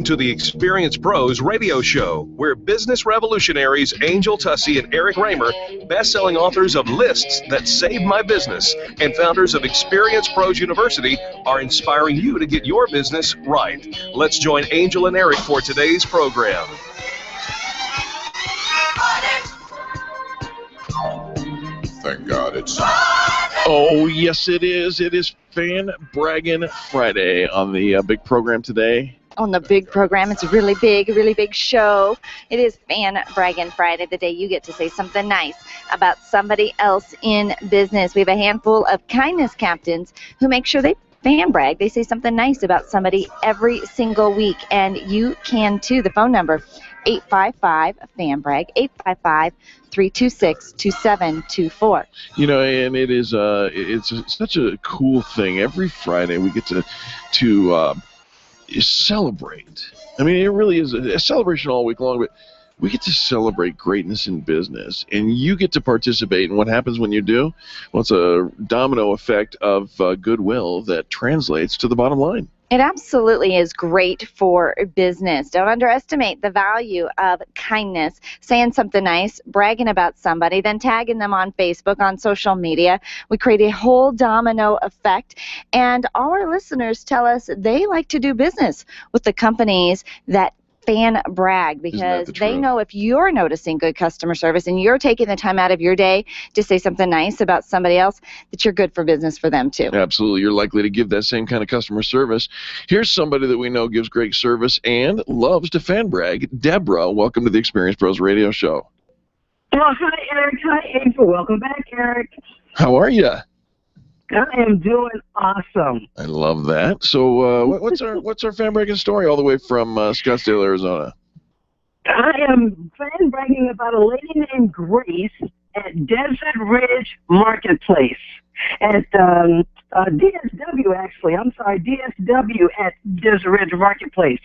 To the Experience Pros radio show, where business revolutionaries Angel Tussey and Eric Raymer, best-selling authors of Lists That Saved My Business and founders of Experience Pros University, are inspiring you to get your business right. Let's join Angel and Eric for today's program. Thank God it's... Oh, yes, it is. It is Fan Braggin Friday on the big program today. On the big program, it's a really big show. It is Fan Braggin Friday, the day you get to say something nice about somebody else in business. We have a handful of kindness captains who make sure they fan brag. They say something nice about somebody every single week, and you can too. The phone number, 855-FAN-BRAG, 855-326-2724. You know, and it is it's such a cool thing. Every Friday we get to celebrate. I mean, it really is a celebration all week long, but we get to celebrate greatness in business, and you get to participate. And what happens when you do? Well, it's a domino effect of goodwill that translates to the bottom line. It absolutely is great for business. Don't underestimate the value of kindness, saying something nice, bragging about somebody, then tagging them on Facebook, on social media. We create a whole domino effect, and all our listeners tell us they like to do business with the companies that fan brag, because they know if you're noticing good customer service and you're taking the time out of your day to say something nice about somebody else, that you're good for business for them too. Absolutely. You're likely to give that same kind of customer service. Here's somebody that we know gives great service and loves to fan brag. Deborah, welcome to the Experience Pros radio show. Oh, hi, Eric. Hi, Angel. Welcome back, Eric. How are you? I am doing awesome. I love that. So what's our fan bragging story all the way from Scottsdale, Arizona? I am fan bragging about a lady named Grace at Desert Ridge Marketplace. At DSW, actually. I'm sorry, DSW at Desert Ridge Marketplace.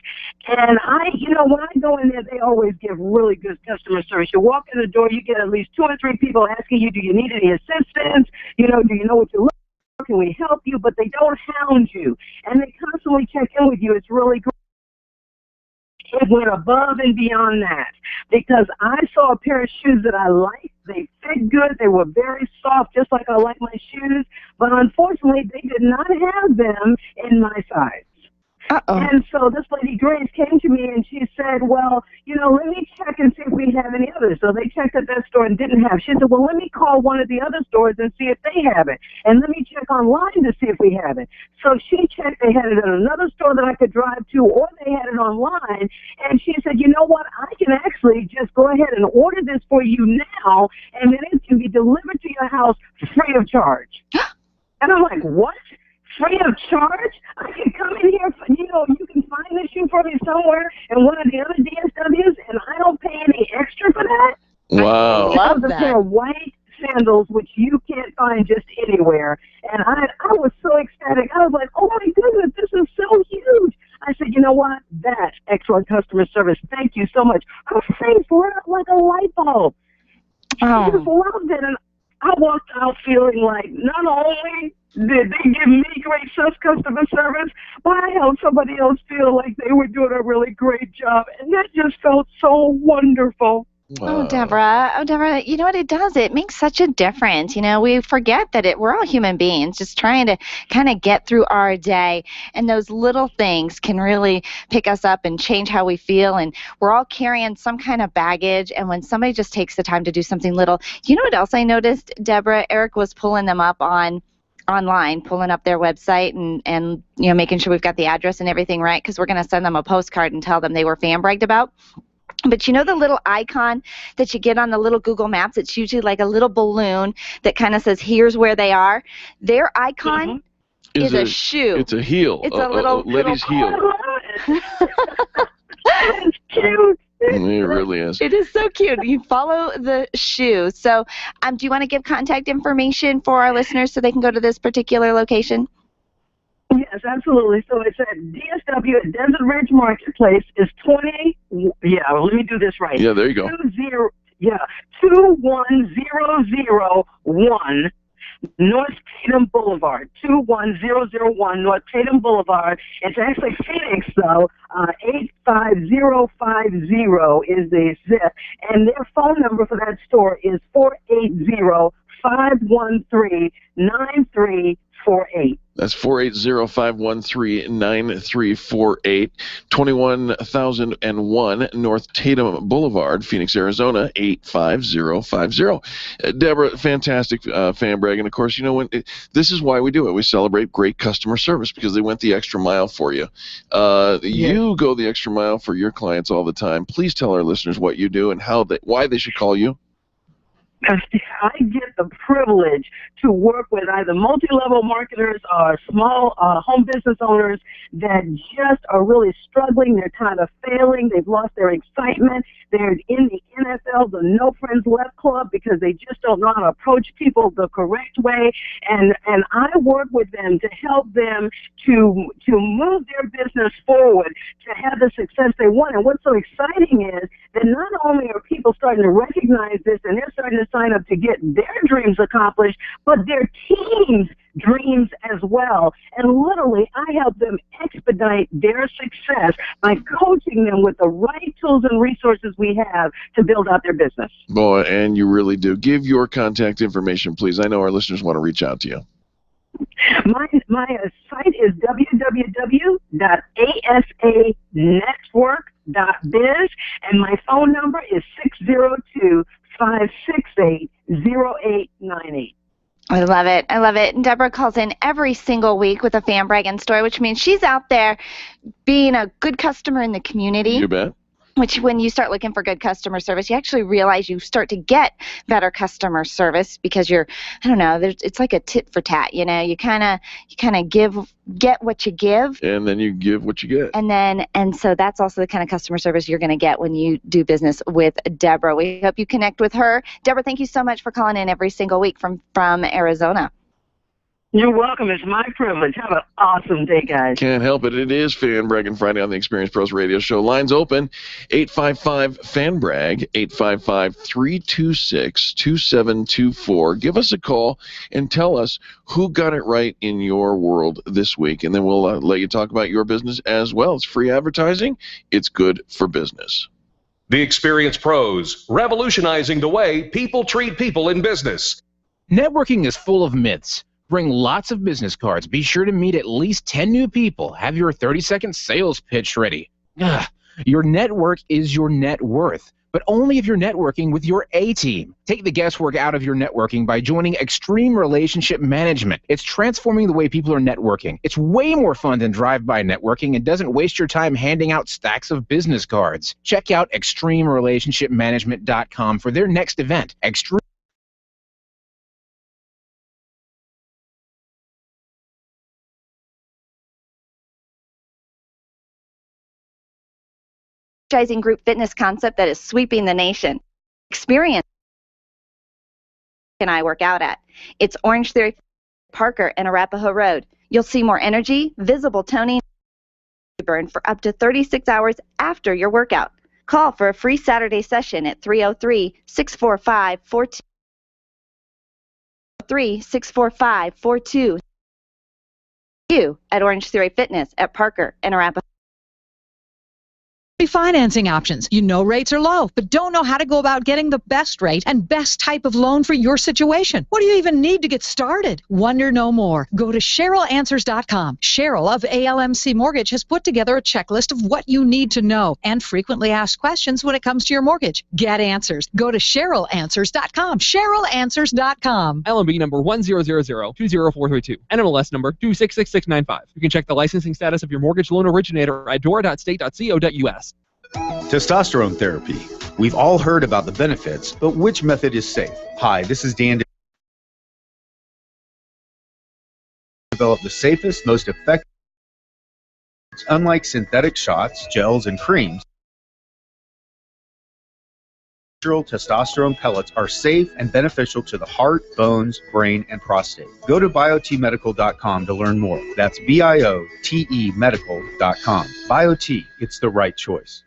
And when I go in there, they always give really good customer service. You walk in the door, you get at least 2 or 3 people asking you, do you need any assistance? Do you know what you're looking for? Can we help you? But they don't hound you. And they constantly check in with you. It's really great. It went above and beyond that, because I saw a pair of shoes that I liked. They fit good. They were very soft, just like I like my shoes. But unfortunately, they did not have them in my size. Uh-oh. And so this lady, Grace, came to me and she said, well, let me check and see if we have any others. So they checked at that store and didn't have. She said, well, let me call one of the other stores and see if they have it. And let me check online to see if we have it. So she checked. They had it at another store that I could drive to, or they had it online. And she said, you know what? I can actually just go ahead and order this for you now, and then it can be delivered to your house free of charge. And I'm like, what? Free of charge? I can come in here, you can find this shoe for me somewhere in one of the other DSWs, and I don't pay any extra for that? Wow. I love that. A pair of white sandals, which you can't find just anywhere. And I was so ecstatic. I was like, oh, my goodness, this is so huge. I said, you know what? That's excellent customer service. Thank you so much. Her face lit up like a light bulb. She just loved it. And I walked out feeling like not only did they give me great customer service, but I helped somebody else feel like they were doing a really great job. And that just felt so wonderful. Oh, Deborah, you know what it does? It makes such a difference. We forget that we're all human beings just trying to kind of get through our day, and those little things can really pick us up and change how we feel, and we're all carrying some kind of baggage, and when somebody just takes the time to do something little. You know what else I noticed, Deborah? Eric was pulling them up online, pulling up their website and making sure we've got the address and everything right, because we're going to send them a postcard and tell them they were fan bragged about. But the little icon that you get on the little Google Maps, it's usually like a little balloon that kind of says, here's where they are. Their icon is a shoe. It's a heel. It's a little lady's heel. It's cute. It really is. It is so cute. You follow the shoe. So do you want to give contact information for our listeners so they can go to this particular location? Yes, absolutely. So it's at DSW at Desert Ridge Marketplace. It's 20. Yeah, let me do this right. Yeah, there you go. 21001 North Tatum Boulevard. 21001 North Tatum Boulevard. It's actually Phoenix, though. 85050 is the zip, and their phone number for that store is 480-513-9348. That's 480-513-9348, 21,001 North Tatum Boulevard, Phoenix, Arizona, 85050. Deborah, fantastic fan brag. And, of course, you know, this is why we do it. We celebrate great customer service because they went the extra mile for you. You go the extra mile for your clients all the time. Please tell our listeners what you do and why they should call you. I get the privilege to work with either multi-level marketers or small home business owners that just are really struggling. They're kind of failing. They've lost their excitement. They're in the NFL, the No Friends Left Club, because they just don't know how to approach people the correct way. And I work with them to help them to move their business forward, to have the success they want. And what's so exciting is that not only are people starting to recognize this and they're starting to sign up to get their dreams accomplished, but their team's dreams as well. And literally, I help them expedite their success by coaching them with the right tools and resources we have to build out their business. Boy, and you really do. Give your contact information, please. I know our listeners want to reach out to you. My site is www.asanetwork.biz, and my phone number is 602-568-0898. I love it. I love it. And Deborah calls in every single week with a fan bragging story, which means she's out there being a good customer in the community. You bet. Which, when you start looking for good customer service, you actually realize you start to get better customer service because you're, I don't know, it's like a tit for tat. You know, you kind of get what you give, and then you give what you get. And so that's also the kind of customer service you're going to get when you do business with Deborah. We hope you connect with her. Deborah, thank you so much for calling in every single week from Arizona. You're welcome. It's my privilege. Have an awesome day, guys. Can't help it. It is Fan Bragging Friday on the Experience Pros Radio Show. Lines open, 855-FAN-BRAG, 855-326-2724. Give us a call and tell us who got it right in your world this week, and then we'll let you talk about your business as well. It's free advertising. It's good for business. The Experience Pros, revolutionizing the way people treat people in business. Networking is full of myths. Bring lots of business cards. Be sure to meet at least 10 new people. Have your 30-second sales pitch ready. Your network is your net worth, but only if you're networking with your A-team. Take the guesswork out of your networking by joining Extreme Relationship Management. It's transforming the way people are networking. It's way more fun than drive-by networking and doesn't waste your time handing out stacks of business cards. Check out ExtremeRelationshipManagement.com for their next event. Group fitness concept that is sweeping the nation. Experience and I work out at. It's Orange Theory, Parker, and Arapahoe Road. You'll see more energy, visible toning, burn for up to 36 hours after your workout. Call for a free Saturday session at 303-645-42. 303-645-42. You at Orange Theory Fitness at Parker and Arapahoe. Financing options. You know rates are low, but don't know how to go about getting the best rate and best type of loan for your situation. What do you even need to get started? Wonder no more. Go to CherylAnswers.com. Cheryl of ALMC Mortgage has put together a checklist of what you need to know and frequently asked questions when it comes to your mortgage. Get answers. Go to CherylAnswers.com. CherylAnswers.com. LMB number 100020432. NMLS number 266695. You can check the licensing status of your mortgage loan originator at dora.state.co.us. Testosterone therapy. We've all heard about the benefits, but which method is safe? Hi, this is Dan. Develop the safest, most effective. Unlike synthetic shots, gels, and creams, natural testosterone pellets are safe and beneficial to the heart, bones, brain, and prostate. Go to biotmedical.com to learn more. That's BIOTE medical.com. BioT, it's the right choice.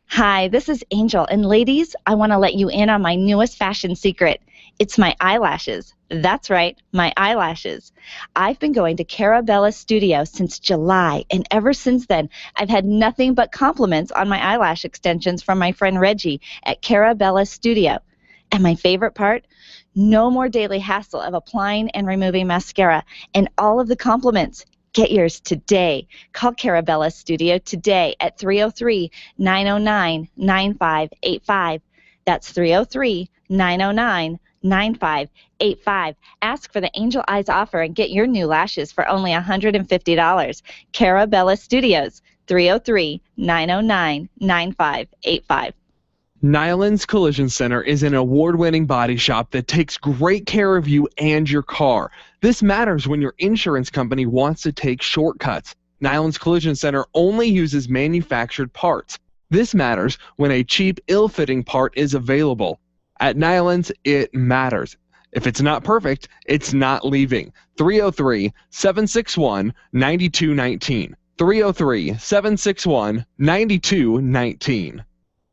Hi, this is Angel, and ladies, I want to let you in on my newest fashion secret. It's my eyelashes. That's right, my eyelashes. I've been going to Carabella Studio since July, and ever since then, I've had nothing but compliments on my eyelash extensions from my friend Reggie at Carabella Studio. And my favorite part? No more daily hassle of applying and removing mascara, and all of the compliments. Get yours today. Call Carabella Studio today at 303-909-9585. That's 303-909-9585. Ask for the Angel Eyes offer and get your new lashes for only $150. Carabella Studios, 303-909-9585. Nyland's Collision Center is an award-winning body shop that takes great care of you and your car. This matters when your insurance company wants to take shortcuts. Nyland's Collision Center only uses manufactured parts. This matters when a cheap, ill-fitting part is available. At Nyland's, it matters. If it's not perfect, it's not leaving. 303-761-9219. 303-761-9219.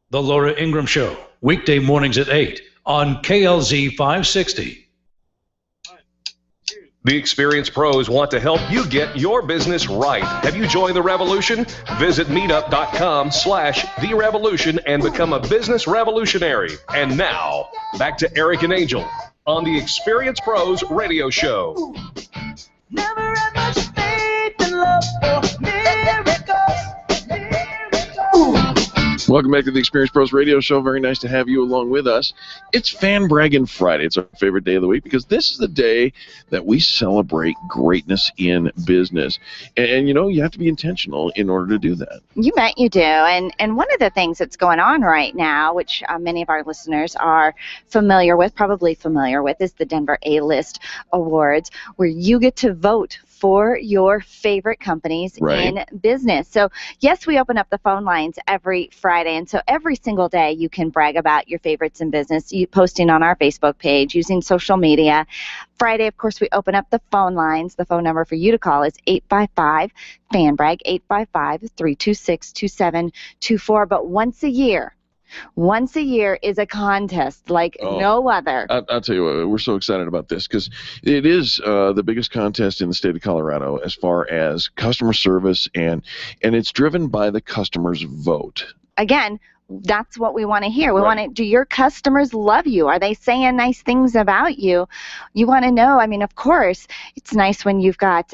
The Laura Ingram Show, weekday mornings at 8 on KLZ 560. The experienced pros want to help you get your business right. Have you joined the revolution? Visit meetup.com/therevolution and become a business revolutionary. And now, back to Eric and Angel on the Experienced Pros Radio Show. Never had much faith in love or miracles. Welcome back to the Experienced Pros Radio Show. Very nice to have you along with us. It's Fan Braggin Friday. It's our favorite day of the week because this is the day that we celebrate greatness in business. And you know, you have to be intentional in order to do that. You bet you do. And one of the things that's going on right now, which many of our listeners are probably familiar with, is the Denver A-List Awards, where you get to vote for your favorite companies in business. So, yes, we open up the phone lines every Friday, and so every single day you can brag about your favorites in business, posting on our Facebook page, using social media. Friday, of course, we open up the phone lines. The phone number for you to call is 855-FANBRAG, 855-326-2724. But once a year is a contest like no other. I'll tell you what, we're so excited about this because it is the biggest contest in the state of Colorado as far as customer service, and it's driven by the customer's vote. Again, that's what we want to hear. We want to, do your customers love you? Are they saying nice things about you? You want to know. I mean, of course, it's nice when you've got,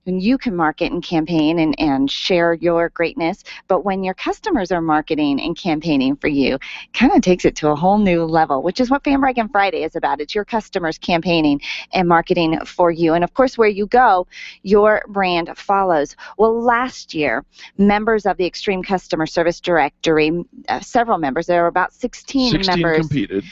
when you can market and campaign and share your greatness, but when your customers are marketing and campaigning for you, it kind of takes it to a whole new level, which is what Fan Braggin Friday is about. It's your customers campaigning and marketing for you. And of course, where you go, your brand follows. Well, last year, members of the Extreme Customer Service Directory, several members. There were about 16 members. Competed.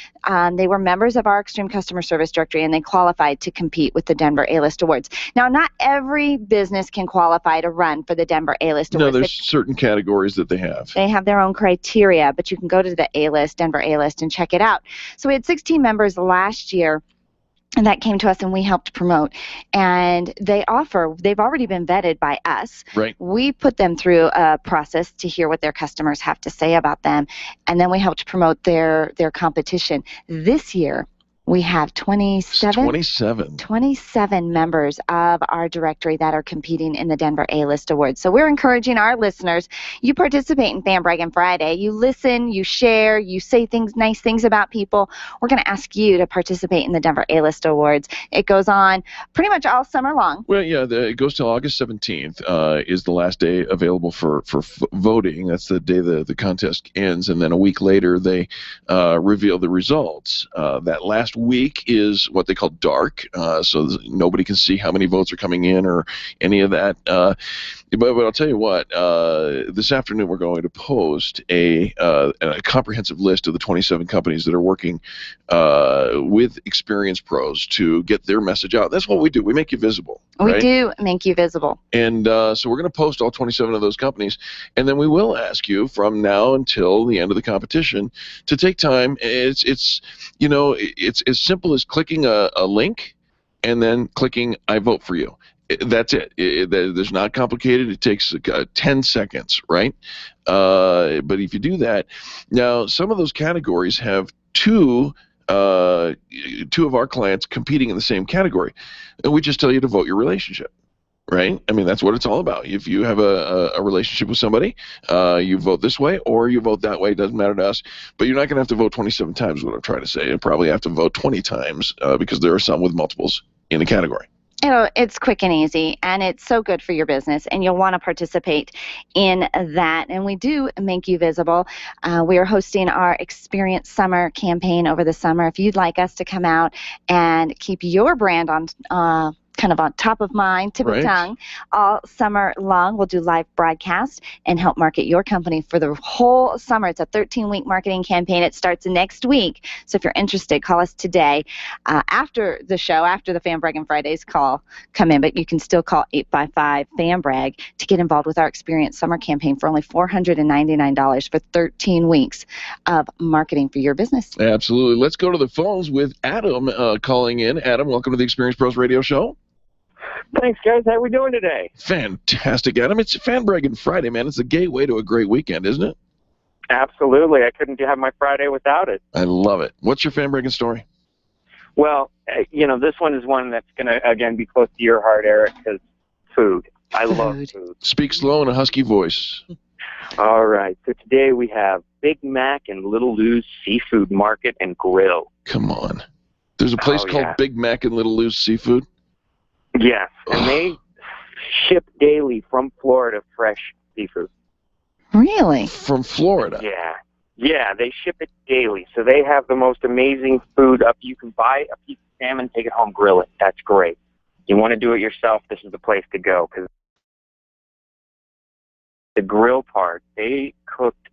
They were members of our Extreme Customer Service Directory, and they qualified to compete with the Denver A-List Awards. Now, not every business can qualify to run for the Denver A-List Awards. No, there's certain categories that they have. They have their own criteria, but you can go to the A-List, Denver A-List, and check it out. So we had 16 members last year. And that came to us, and we helped promote. And they've already been vetted by us. Right. We put them through a process to hear what their customers have to say about them, and then we helped promote their competition. This year, we have 27 members of our directory that are competing in the Denver A-List Awards. So we're encouraging our listeners, you participate in Fan Braggin Friday. You listen, you share, you say nice things about people. We're going to ask you to participate in the Denver A-List Awards. It goes on pretty much all summer long. Well, yeah, it goes till August 17th is the last day available for voting. That's the day the contest ends, and then a week later they reveal the results. That last week is what they call dark, so nobody can see how many votes are coming in or any of that. But I'll tell you what, this afternoon we're going to post a comprehensive list of the 27 companies that are working with experienced pros to get their message out. That's what we do. We make you visible. We do make you visible. And so we're going to post all 27 of those companies, and then we will ask you from now until the end of the competition to take time. It's as simple as clicking a link and then clicking I vote for you. That's it. There's not complicated. It takes 10 seconds, right? But if you do that, now some of those categories have two two of our clients competing in the same category, and we just tell you to vote your relationship. Right? I mean, that's what it's all about. If you have a relationship with somebody, you vote this way or you vote that way. It doesn't matter to us. But you're not going to have to vote 27 times, what I'm trying to say. You'll probably have to vote 20 times because there are some with multiples in the category. It's quick and easy, and it's so good for your business, and you'll want to participate in that. And we do make you visible. We are hosting our Experience Summer campaign over the summer. If you'd like us to come out and keep your brand on kind of on top of mind, tip of tongue, all summer long. We'll do live broadcast and help market your company for the whole summer. It's a 13-week marketing campaign. It starts next week. So if you're interested, call us today after the show, after the Fan Braggin Fridays come in. But you can still call 855-FAN-BRAG to get involved with our Experience Summer campaign for only $499 for 13 weeks of marketing for your business. Absolutely. Let's go to the phones with Adam calling in. Adam, welcome to the Experience Pros Radio Show. Thanks, guys. How are we doing today? Fantastic, Adam. It's Fan Braggin Friday, man. It's a gateway to a great weekend, isn't it? Absolutely. I couldn't have my Friday without it. I love it. What's your Fan Braggin story? Well, this one is one that's going to, again, be close to your heart, Eric, because food. I love food. Speak slow in a husky voice. All right. So today we have Big Mac and Little Lou's Seafood Market and Grill. Come on. There's a place called Big Mac and Little Lou's Seafood? Yes, and they ship daily from Florida fresh seafood. Really? From Florida? Yeah, they ship it daily. So they have the most amazing food up. You can buy a piece of salmon, take it home, grill it. That's great. You want to do it yourself, this is the place to go. Because the grill part, they cooked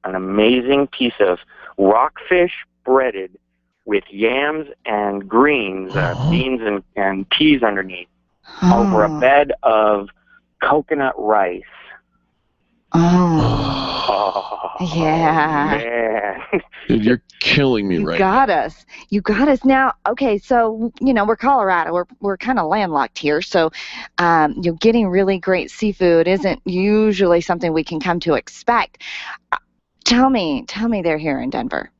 an amazing piece of rockfish breaded with yams and greens, beans and peas underneath, over a bed of coconut rice. Yeah. Man. Dude, you're killing me right now. You got us. Now, okay, so, we're Colorado. We're kind of landlocked here, so getting really great seafood isn't usually something we can come to expect. Tell me they're here in Denver.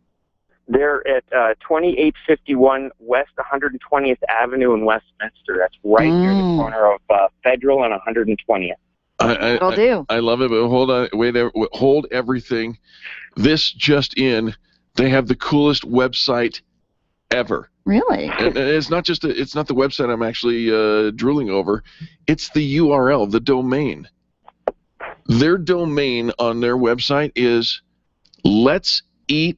They're at 2851 West 120th Avenue in Westminster. That's right near the corner of Federal and 120th. It'll do. I love it, but hold on. Hold everything. This just in. They have the coolest website ever. Really? And it's not the website I'm actually drooling over. It's the URL, the domain. Their domain on their website is let'seat.at/Big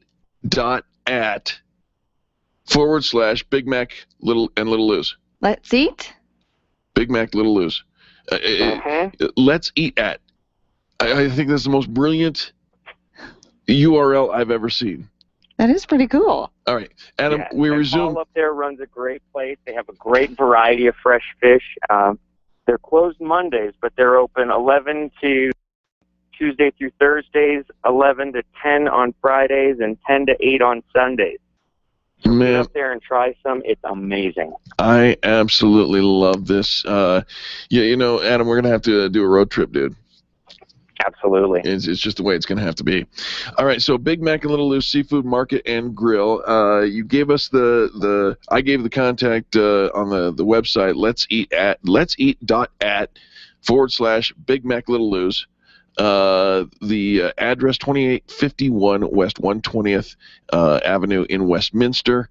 Mac Little Lou's. Let's eat? Big Mac Little Lou's. Let's eat at. I think that's the most brilliant URL I've ever seen. That is pretty cool. All right, Adam, we resume. Paul up there runs a great place. They have a great variety of fresh fish. They're closed Mondays, but they're open 11 to Tuesday through Thursdays, 11 to 10 on Fridays, and 10 to 8 on Sundays. So get up there and try some. It's amazing. I absolutely love this. Adam, we're going to have to do a road trip, dude. Absolutely. It's just the way it's going to have to be. All right, so Big Mac and Little Lou's Seafood Market and Grill. You gave us I gave the contact on the website, let'seat.at/Big Mac Little Lou's. The address 2851 West 120th Avenue in Westminster.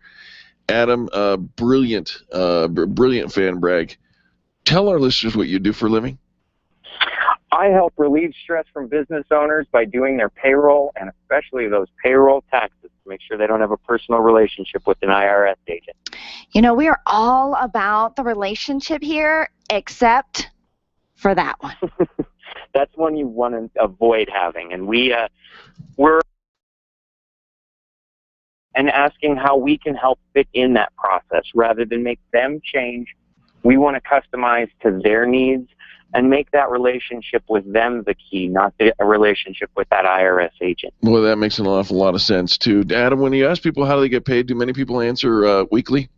Adam, brilliant fan brag. Tell our listeners what you do for a living. I help relieve stress from business owners by doing their payroll, and especially those payroll taxes, to make sure they don't have a personal relationship with an IRS agent. We are all about the relationship here, except for that one. That's one you want to avoid having, and we're asking how we can help fit in that process rather than make them change. We want to customize to their needs and make that relationship with them the key, not a relationship with that IRS agent. Well, that makes an awful lot of sense, too. Adam, when you ask people how do they get paid, do many people answer weekly?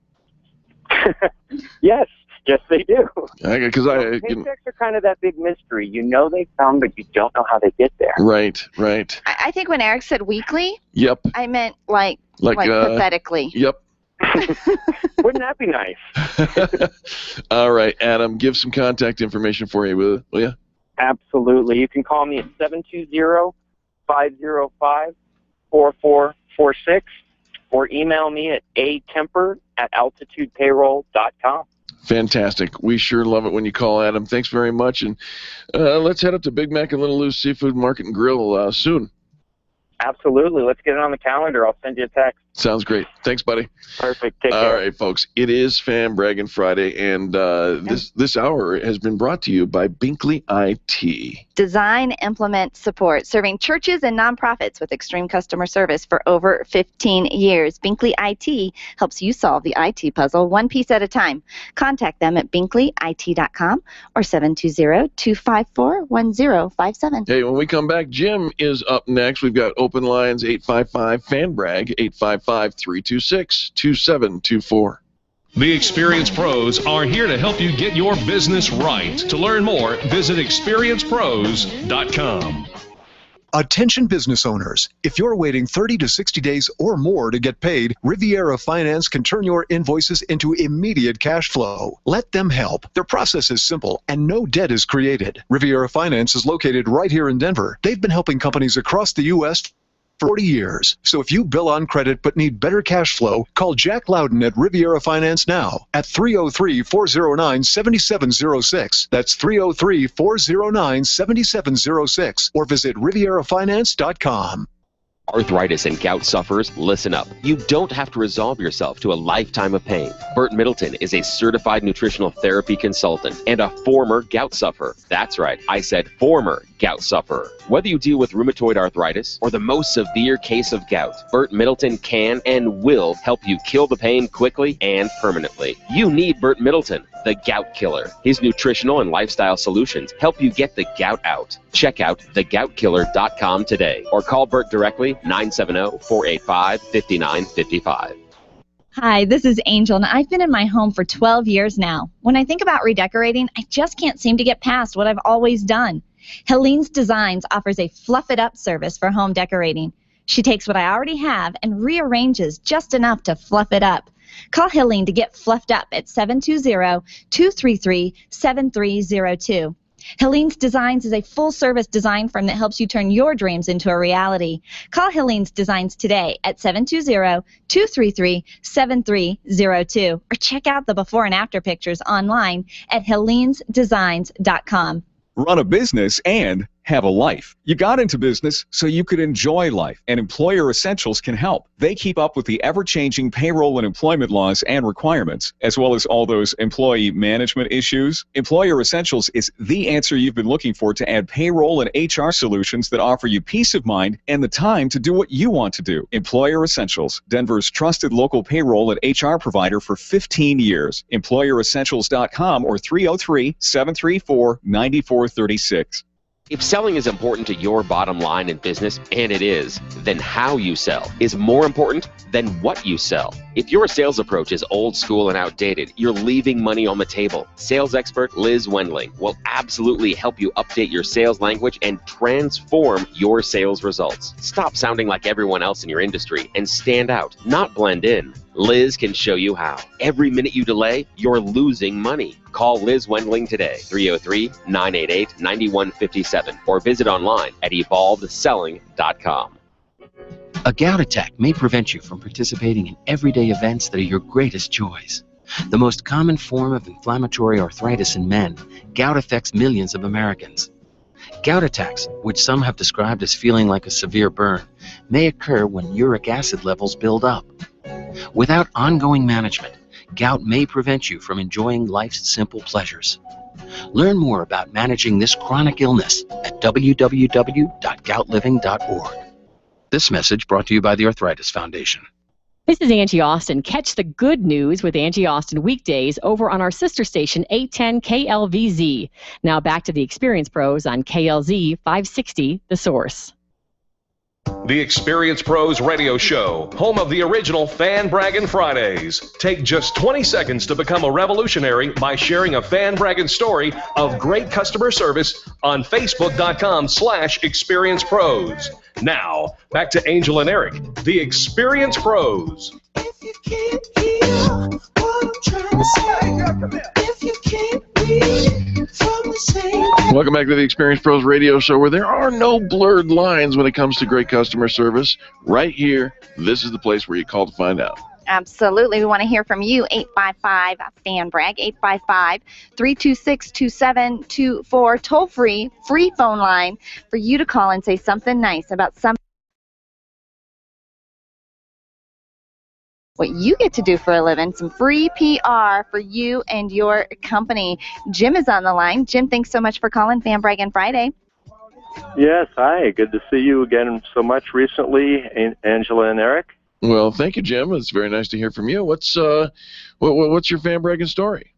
Yes. Yes, they do. Because Paychecks are kind of that big mystery. You know they found, but you don't know how they get there. Right. I think when Eric said weekly, Yep. I meant like pathetically. Yep. Wouldn't that be nice? All right, Adam, give some contact information for you, will you? Absolutely. You can call me at 720-505-4446 or email me at atemper@altitudepayroll.com. Fantastic. We sure love it when you call, Adam. Thanks very much. And let's head up to Big Mac and Little Lou's Seafood Market and Grill soon. Absolutely. Let's get it on the calendar. I'll send you a text. Sounds great. Thanks, buddy. Perfect. Take care. All right, folks. It is Fan Braggin' Friday, and this hour has been brought to you by Binkley IT. Design, implement, support, serving churches and nonprofits with extreme customer service for over 15 years. Binkley IT helps you solve the IT puzzle one piece at a time. Contact them at binkleyit.com or 720-254-1057. Hey, when we come back, Jim is up next. We've got open lines 855-FAN-BRAG, 855-326-2724. The experienced pros are here to help you get your business right. To learn more, visit experiencepros.com. Attention business owners. If you're waiting 30 to 60 days or more to get paid, Riviera Finance can turn your invoices into immediate cash flow. Let them help. Their process is simple and no debt is created. Riviera Finance is located right here in Denver. They've been helping companies across the U.S. for 40 years. So if you bill on credit but need better cash flow, call Jack Loudon at Riviera Finance now at 303-409-7706. That's 303-409-7706 or visit rivierafinance.com. Arthritis and gout sufferers, listen up. You don't have to resolve yourself to a lifetime of pain. Burt Middleton is a certified nutritional therapy consultant and a former gout sufferer. That's right, I said former gout sufferer. Whether you deal with rheumatoid arthritis or the most severe case of gout, Burt Middleton can and will help you kill the pain quickly and permanently. You need Burt Middleton, the gout killer. His nutritional and lifestyle solutions help you get the gout out. Check out thegoutkiller.com today or call Burt directly 970-485-5955. Hi, this is Angel, and I've been in my home for 12 years now. When I think about redecorating, I just can't seem to get past what I've always done. Helene's Designs offers a Fluff It Up service for home decorating. She takes what I already have and rearranges just enough to fluff it up. Call Helene to get fluffed up at 720-233-7302. Helene's Designs is a full-service design firm that helps you turn your dreams into a reality. Call Helene's Designs today at 720-233-7302 or check out the before and after pictures online at helenesdesigns.com. Run a business and have a life. You got into business so you could enjoy life, and Employer Essentials can help. They keep up with the ever-changing payroll and employment laws and requirements, as well as all those employee management issues. Employer Essentials is the answer you've been looking for to add payroll and HR solutions that offer you peace of mind and the time to do what you want to do. Employer Essentials, Denver's trusted local payroll and HR provider for 15 years. EmployerEssentials.com or 303-734-9436. If selling is important to your bottom line in business, and it is, then how you sell is more important than what you sell. If your sales approach is old school and outdated, you're leaving money on the table. Sales expert Liz Wendling will absolutely help you update your sales language and transform your sales results. Stop sounding like everyone else in your industry and stand out, not blend in. Liz can show you how. Every minute you delay, you're losing money. Call Liz Wendling today, 303-988-9157, or visit online at evolvedselling.com. A gout attack may prevent you from participating in everyday events that are your greatest joys. The most common form of inflammatory arthritis in men, gout affects millions of Americans. Gout attacks, which some have described as feeling like a severe burn, may occur when uric acid levels build up. Without ongoing management, gout may prevent you from enjoying life's simple pleasures. Learn more about managing this chronic illness at www.goutliving.org. This message brought to you by the Arthritis Foundation. This is Angie Austin. Catch the good news with Angie Austin weekdays over on our sister station 810 KLVZ. Now back to the Experience Pros on KLZ 560, The Source. The Experience Pros Radio Show, home of the original Fan Braggin' Fridays. Take just 20 seconds to become a revolutionary by sharing a Fan Braggin' story of great customer service on Facebook.com/Experience Pros. Now, back to Angel and Eric, the Experience Pros. Welcome back to the Experience Pros Radio Show, where there are no blurred lines when it comes to great customer service. Right here, this is the place where you call to find out. Absolutely. We want to hear from you. 855-FAN-BRAG, 855-326-2724. Toll-free, free phone line for you to call and say something nice about what you get to do for a living, some free PR for you and your company. Jim is on the line. Jim, thanks so much for calling Fan Braggin' Friday. Yes, hi. Good to see you again so much recently, Angela and Eric. Well, thank you, Jim. It's very nice to hear from you. What's your Fan Braggin' story?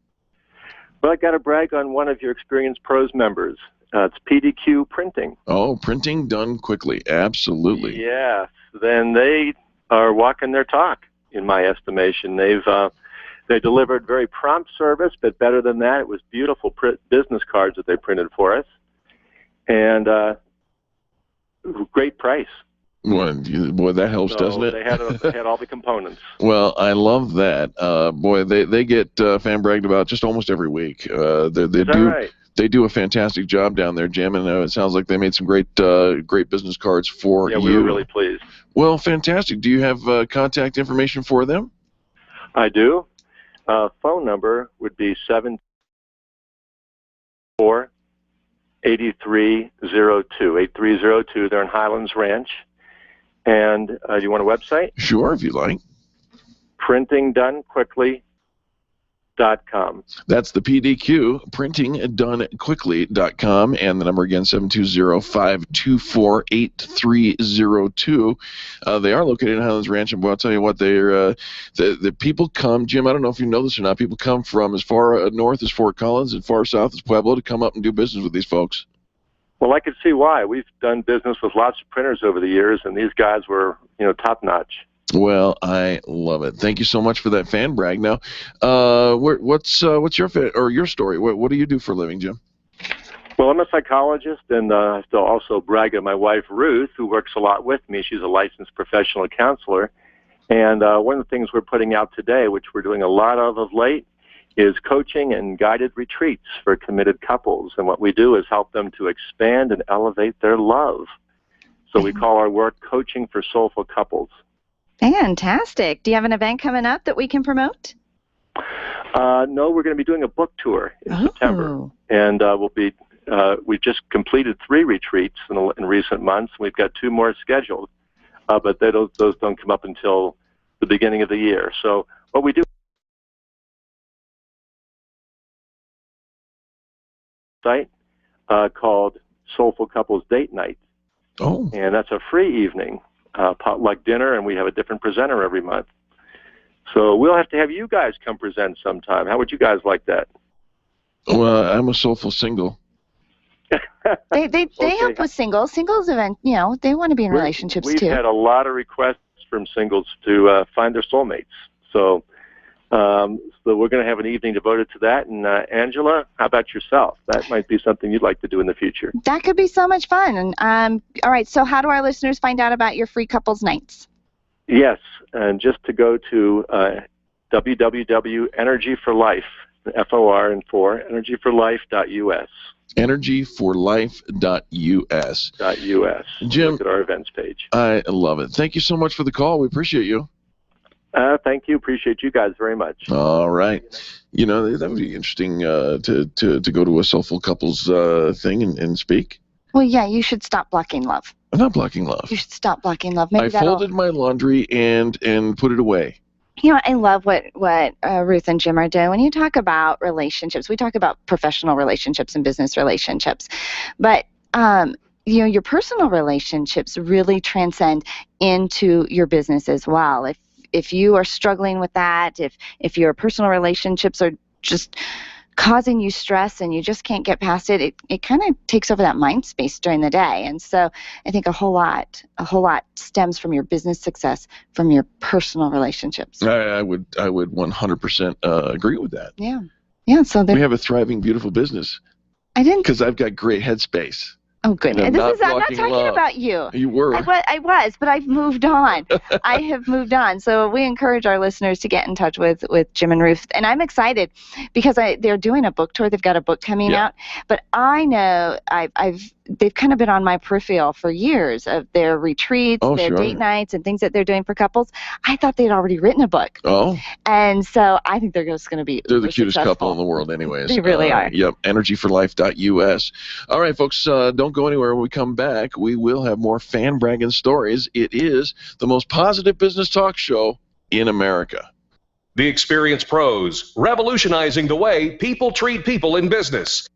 Well, I got to brag on one of your Experience Pros members. It's PDQ Printing. Oh, printing done quickly. Absolutely. Yes. Then they are walking their talk. In my estimation, they delivered very prompt service, but better than that, it was beautiful business cards that they printed for us, and great price. Boy, that helps, doesn't it? They had all the components. Well, I love that. Boy, they get fan bragged about just almost every week. They do a fantastic job down there, Jim, and it sounds like they made some great business cards for you. Yeah, we were really pleased. Well, fantastic. Do you have contact information for them? I do. Phone number would be 747-8302. They're in Highlands Ranch. And do you want a website? Sure, if you like. PrintingDoneQuickly.com. That's the PDQ, printingdonequickly.com, and the number again, 720-524-8302. They are located in Highlands Ranch, and I'll tell you what, they're the people come, Jim, I don't know if you know this or not, people come from as far north as Fort Collins and far south as Pueblo to come up and do business with these folks. Well, I could see why. We've done business with lots of printers over the years, and these guys were, top-notch. Well, I love it. Thank you so much for that fan brag. Now, what's your story? What do you do for a living, Jim? Well, I'm a psychologist, and I still also brag on my wife, Ruth, who works a lot with me. She's a licensed professional counselor. And one of the things we're putting out today, which we're doing a lot of late, is coaching and guided retreats for committed couples. And what we do is help them to expand and elevate their love. So we call our work Coaching for Soulful Couples. Fantastic. Do you have an event coming up that we can promote? No, we're going to be doing a book tour in September. And we've just completed 3 retreats in recent months. We've got 2 more scheduled, but those don't come up until the beginning of the year. So what we do site called Soulful Couples Date Night. Oh. And that's a free evening. Potluck dinner, and we have a different presenter every month. So we'll have to have you guys come present sometime. How would you guys like that? Well, I'm a soulful single. They help with singles. Singles event, they want to be in relationships too. We've had a lot of requests from singles to find their soulmates. So we're going to have an evening devoted to that. And Angela, how about yourself? That might be something you'd like to do in the future. That could be so much fun. And all right, so how do our listeners find out about your free couples nights? Yes, and just to go to www.energyforlife, F-O-R and 4, energyforlife.us. Energyforlife.us. Jim, look at our events page. I love it. Thank you so much for the call. We appreciate you. Thank you. Appreciate you guys very much. All right. That would be interesting to go to a soulful couples thing and speak. Well, yeah, you should stop blocking love. I'm not blocking love. You should stop blocking love. I folded my laundry and put it away. I love what Ruth and Jim are doing. When you talk about relationships, we talk about professional relationships and business relationships. But, your personal relationships really transcend into your business as well. If you are struggling with that, if your personal relationships are just causing you stress and you just can't get past it, it kind of takes over that mind space during the day. And so I think a whole lot stems from your business success, from your personal relationships. I would 100% agree with that. Yeah. Yeah. So we have a thriving, beautiful business. I didn't. Because I've got great headspace. Oh, goodness. I'm not talking about you. You were. I was, but I've moved on. I have moved on. So we encourage our listeners to get in touch with Jim and Ruth. And I'm excited because they're doing a book tour. They've got a book coming out. But I know they've kind of been on my peripheral for years of their retreats, their date nights, and things that they're doing for couples. I thought they'd already written a book. Oh. And so I think they're just going to be They're the cutest successful. couple in the world anyways. They really are. Yep, energyforlife.us. All right, folks, don't go anywhere. When we come back, we will have more fan bragging stories. It is the most positive business talk show in America. The Experience Pros, revolutionizing the way people treat people in business.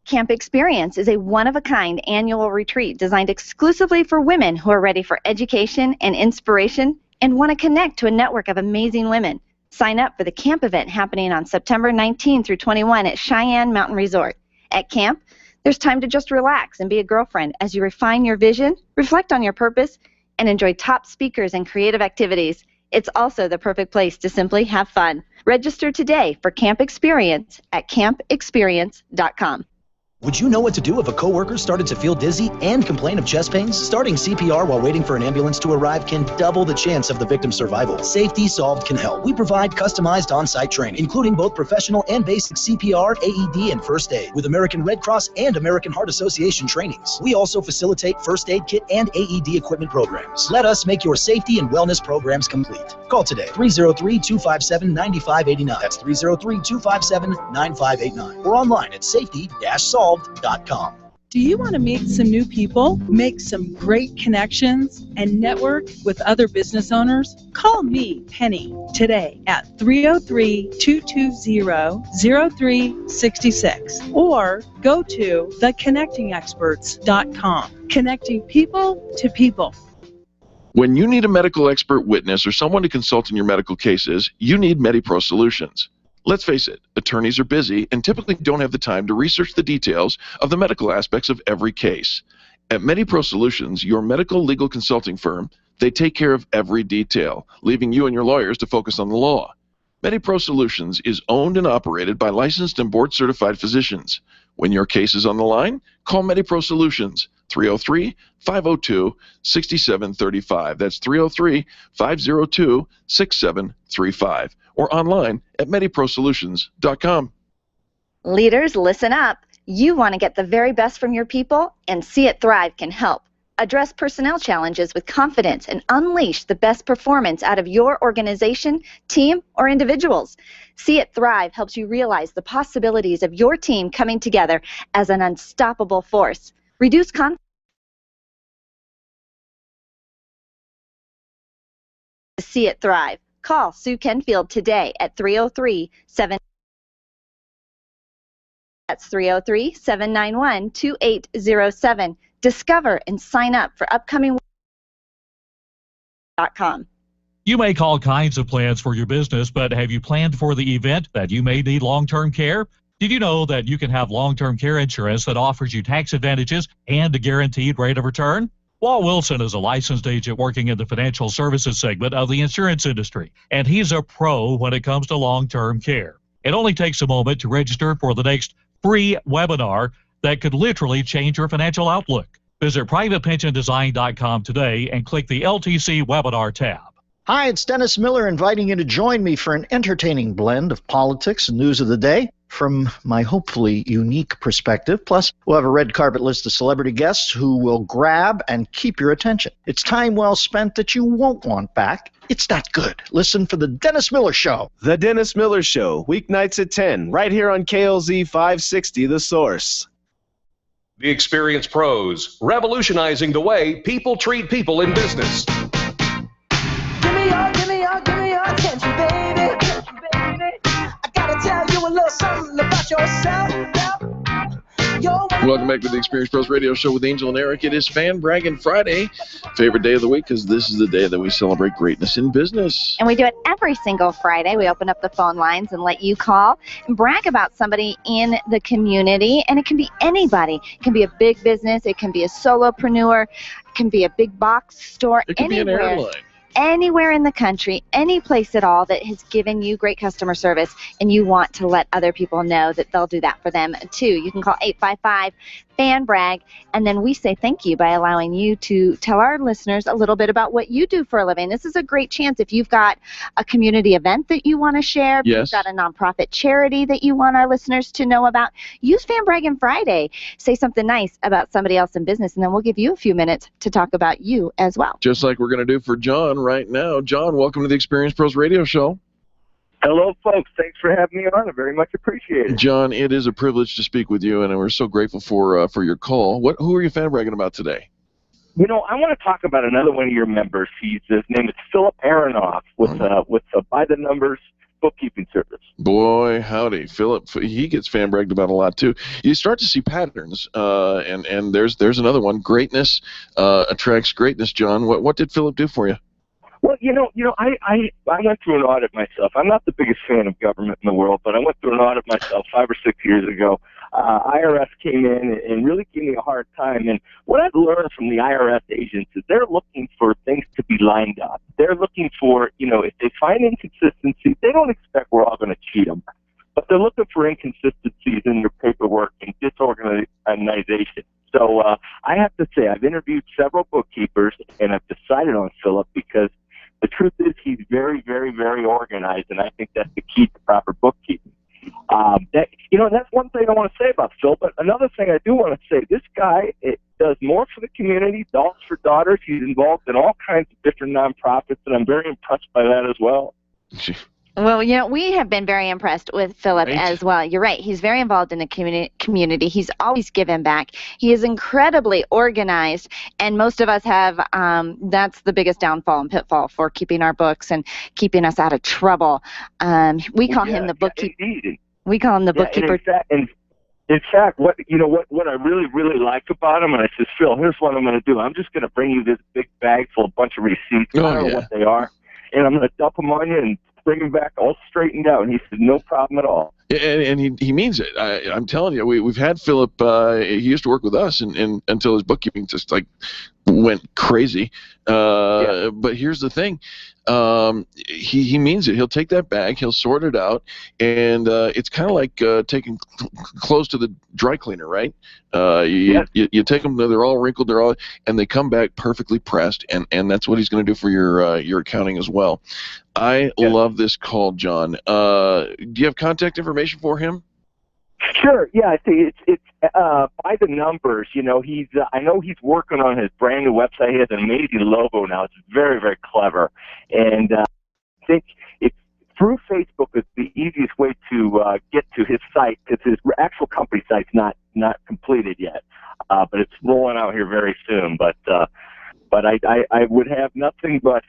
Camp Experience is a one-of-a-kind annual retreat designed exclusively for women who are ready for education and inspiration and want to connect to a network of amazing women. Sign up for the camp event happening on September 19 through 21 at Cheyenne Mountain Resort. At camp, there's time to just relax and be a girlfriend as you refine your vision, reflect on your purpose, and enjoy top speakers and creative activities. It's also the perfect place to simply have fun. Register today for Camp Experience at campexperience.com. Would you know what to do if a coworker started to feel dizzy and complain of chest pains? Starting CPR while waiting for an ambulance to arrive can double the chance of the victim's survival. Safety Solved can help. We provide customized on-site training, including both professional and basic CPR, AED, and first aid, with American Red Cross and American Heart Association trainings. We also facilitate first aid kit and AED equipment programs. Let us make your safety and wellness programs complete. Call today, 303-257-9589. That's 303-257-9589. Or online at safety-solved.com. Do you want to meet some new people, make some great connections, and network with other business owners? Call me, Penny, today at 303-220-0366 or go to theconnectingexperts.com. Connecting people to people. When you need a medical expert witness or someone to consult in your medical cases, you need MediPro Solutions. Let's face it, attorneys are busy and typically don't have the time to research the details of the medical aspects of every case. At MediPro Solutions, your medical legal consulting firm, they take care of every detail, leaving you and your lawyers to focus on the law. MediPro Solutions is owned and operated by licensed and board-certified physicians. When your case is on the line, call MediPro Solutions, 303-502-6735. That's 303-502-6735. Or online at MediProSolutions.com. Leaders, listen up. You want to get the very best from your people, and See It Thrive can help. Address personnel challenges with confidence and unleash the best performance out of your organization, team, or individuals. See It Thrive helps you realize the possibilities of your team coming together as an unstoppable force. Reduce conflict. See It Thrive. Call Sue Kenfield today at 303-7. That's 303-791-2807. Discover and sign up for upcoming. You make all kinds of plans for your business, but have you planned for the event that you may need long-term care? Did you know that you can have long-term care insurance that offers you tax advantages and a guaranteed rate of return? Walt Wilson is a licensed agent working in the financial services segment of the insurance industry, and he's a pro when it comes to long-term care. It only takes a moment to register for the next free webinar that could literally change your financial outlook. Visit privatepensiondesign.com today and click the LTC webinar tab. Hi, it's Dennis Miller inviting you to join me for an entertaining blend of politics and news of the day from my hopefully unique perspective. Plus, we'll have a red carpet list of celebrity guests who will grab and keep your attention. It's time well spent that you won't want back. It's that good. Listen for The Dennis Miller Show. The Dennis Miller Show, weeknights at 10, right here on KLZ 560, The Source. The Experience Pros, revolutionizing the way people treat people in business. Give me your attention, baby. I gotta tell you a little something about yourself. You're one Welcome back to the Experience Pros Radio Show with Angel and Eric. It is Fan Braggin' Friday, favorite day of the week, because this is the day that we celebrate greatness in business. And we do it every single Friday. We open up the phone lines and let you call and brag about somebody in the community. And it can be anybody. It can be a big business. It can be a solopreneur. It can be a big box store. It can be an airline. Anywhere in the country, any place at all that has given you great customer service, and you want to let other people know that they'll do that for them too. You can call 855-FAN-BRAG, and then we say thank you by allowing you to tell our listeners a little bit about what you do for a living. This is a great chance if you've got a community event that you want to share, if you've got a nonprofit charity that you want our listeners to know about. Use Fan Braggin' Friday. Say something nice about somebody else in business, and then we'll give you a few minutes to talk about you as well. Just like we're going to do for John right now. John, welcome to the Experience Pros Radio Show. Hello, folks. Thanks for having me on. I very much appreciate it. John, it is a privilege to speak with you, and we're so grateful for your call. Who are you fan bragging about today? You know, I want to talk about another one of your members. His name is Philip Aronoff with By the Numbers bookkeeping service. Boy, howdy. Philip, he gets fan bragged about a lot, too. You start to see patterns, and there's another one. Greatness attracts greatness, John. What did Philip do for you? Well, I went through an audit myself. I'm not the biggest fan of government in the world, but I went through an audit myself 5 or 6 years ago. IRS came in and really gave me a hard time. And what I've learned from the IRS agents is they're looking for things to be lined up. They're looking for, if they find inconsistencies, they don't expect we're all going to cheat them. But they're looking for inconsistencies in your paperwork and disorganization. So I have to say, I've interviewed several bookkeepers, and I've decided on Philip because the truth is he's very, very, very organized, and I think that's the key to proper bookkeeping. That's one thing I want to say about Phil, but another thing I do want to say, this guy does more for the community, Adults for Daughters. He's involved in all kinds of different nonprofits, and I'm very impressed by that as well. Well, we have been very impressed with Philip as well. You're right. He's very involved in the community. He's always given back. He is incredibly organized, and most of us have that's the biggest downfall and pitfall for keeping our books and keeping us out of trouble. We call him the bookkeeper. We call him the bookkeeper. In fact, what I really, really like about him, and I says, Phil, here's what I'm going to do. I'm just going to bring you this big bag full of bunch of receipts. I don't know what they are, and I'm going to dump them on you and bring him back all straightened out. And he said, no problem at all. And he means it. I'm telling you, we've had Philip. He used to work with us, and until his bookkeeping just went crazy. But here's the thing. He means it. He'll take that bag, he'll sort it out, and it's kind of like taking clothes to the dry cleaner, right? You take them, they're all wrinkled, and they come back perfectly pressed, and that's what he's going to do for your accounting as well. I love this call, John. Do you have contact information for him? Sure. Yeah, I think it's By the Numbers. He's I know he's working on his brand new website. He has an amazing logo now. It's very, very clever, and I think it's through Facebook is the easiest way to get to his site because his actual company site's not completed yet, but it's rolling out here very soon. But I would have nothing but.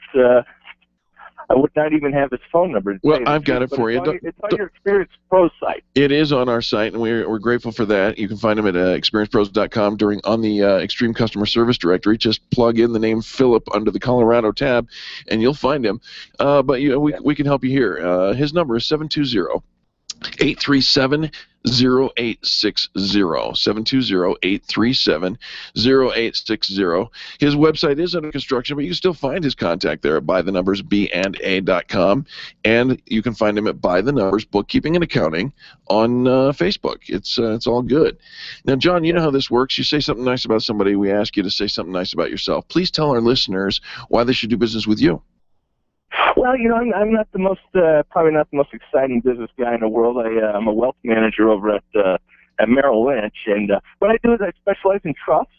I would not even have his phone number. Well, I've got it for you. It's on your Experience Pros site. It is on our site, and we're grateful for that. You can find him at experiencepros.com on the Extreme Customer Service directory. Just plug in the name Philip under the Colorado tab, and you'll find him. But we can help you here. His number is 720-837-0860. 720-837-0860. His website is under construction, but you can still find his contact there at bythenumbersbanda.com, and you can find him at By the Numbers Bookkeeping and Accounting on Facebook. It's all good. Now, John, you know how this works. You say something nice about somebody, we ask you to say something nice about yourself. Please tell our listeners why they should do business with you. Well, I'm not the most, probably not the most exciting business guy in the world. I'm a wealth manager over at Merrill Lynch, and what I do is I specialize in trusts.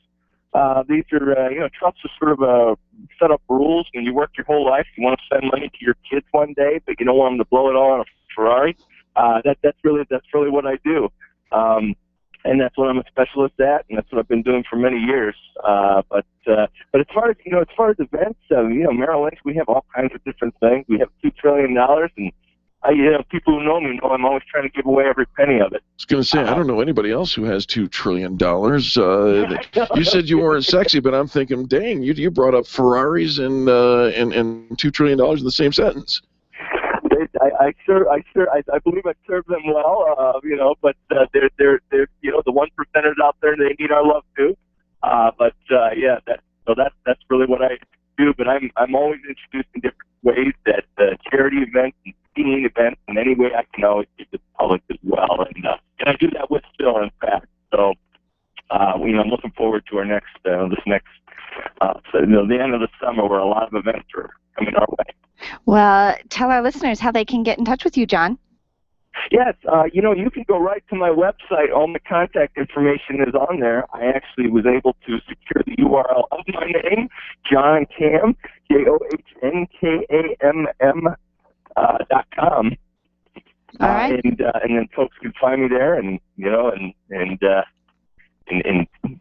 These are, trusts are sort of set up rules. When you work your whole life, you want to send money to your kids one day, but you don't want them to blow it all on a Ferrari. That's really what I do. And that's what I'm a specialist at, and that's what I've been doing for many years. But as far as events, Merrill Lynch, we have all kinds of different things. We have $2 trillion, and people who know me know I'm always trying to give away every penny of it. I was going to say, I don't know anybody else who has $2 trillion. You said you weren't sexy, but I'm thinking, dang, you brought up Ferraris and $2 trillion in the same sentence. I believe I serve them well, but they're the 1%ers out there. They need our love too. That's really what I do. But I'm always introducing different ways that charity events and skiing events in any way I can always keep the public as well. And I do that with Phil, in fact. So I'm looking forward to our the end of the summer where a lot of events are coming our way. Well, tell our listeners how they can get in touch with you, John. Yes, you can go right to my website. All my contact information is on there. I actually was able to secure the URL of my name, John Cam, JohnKamm.com. All right. And then folks can find me there, and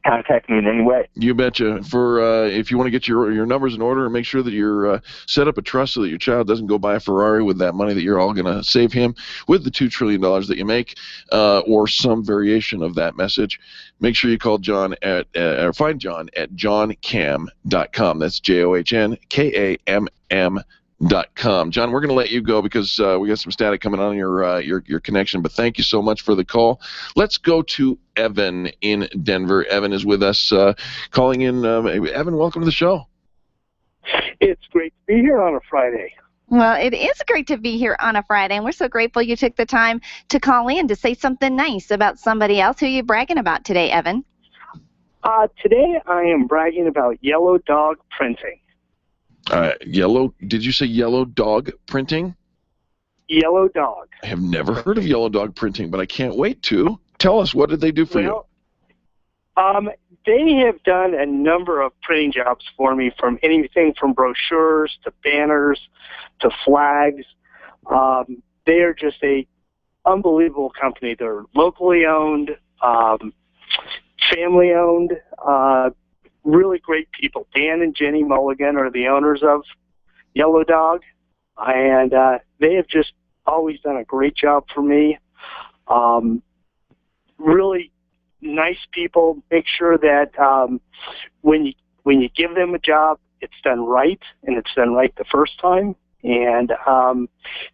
contact me in any way. You betcha. For if you want to get your numbers in order and make sure that you're set up a trust so that your child doesn't go buy a Ferrari with that money that you're all going to save him with the $2 trillion that you make, or some variation of that message, make sure you call John or find John at johnkamm.com. That's JOHNKAMM.com. John, we're going to let you go because we got some static coming on your connection, but thank you so much for the call. Let's go to Evan in Denver. Evan is with us, calling in. Evan, welcome to the show. It's great to be here on a Friday. Well, it is great to be here on a Friday, and we're so grateful you took the time to call in to say something nice about somebody else. Who are you bragging about today, Evan? Today I am bragging about Yellow Dog Printing. Did you say Yellow Dog Printing? Yellow Dog. I have never heard of Yellow Dog Printing, but I can't wait to. Tell us, what did they do for you? They have done a number of printing jobs for me, from anything from brochures to banners to flags. They are just a unbelievable company. They're locally owned, family owned, really great people. Dan and Jenny Mulligan are the owners of Yellow Dog, and they have just always done a great job for me. Really nice people. Make sure that when you give them a job, it's done right, and it's done right the first time. And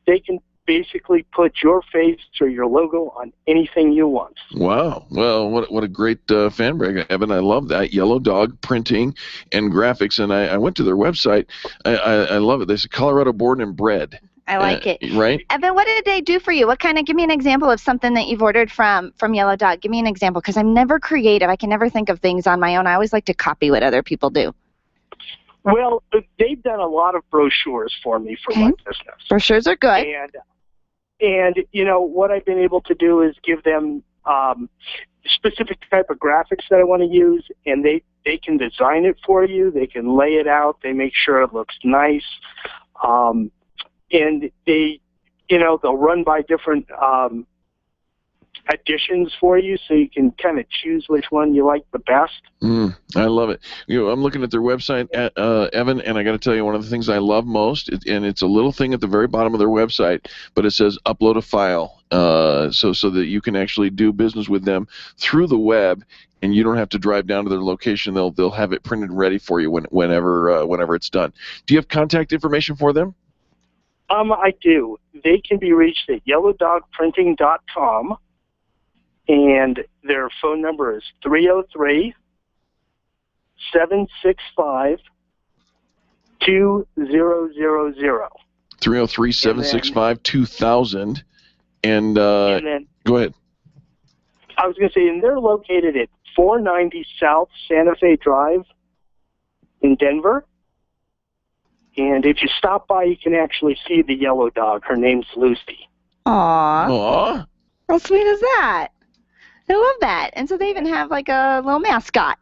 they can basically put your face or your logo on anything you want. Wow. Well, what a great fan brag, Evan. I love that. Yellow Dog Printing and Graphics. And I went to their website. I love it. They say Colorado born and bred. I like it. Right? Evan, what did they do for you? Give me an example of something that you've ordered from Yellow Dog. Give me an example, because I'm never creative. I can never think of things on my own. I always like to copy what other people do. Well, they've done a lot of brochures for me for my business. Brochures are good. And what I've been able to do is give them specific type of graphics that I want to use, and they can design it for you. They can lay it out. They make sure it looks nice. And they'll run by different editions for you, so you can kind of choose which one you like the best. I love it. I'm looking at their website, Evan, and I got to tell you, one of the things I love most, and it's a little thing at the very bottom of their website, but it says upload a file, so that you can actually do business with them through the web, and you don't have to drive down to their location. They'll have it printed ready for you whenever it's done. Do you have contact information for them? I do. They can be reached at yellowdogprinting.com, and their phone number is 303-765-2000. 303-765-2000. And then, go ahead. I was going to say, and they're located at 490 South Santa Fe Drive in Denver. And if you stop by, you can actually see the Yellow Dog. Her name's Lucy. Aww. How sweet is that? I love that. And so they even have like a little mascot.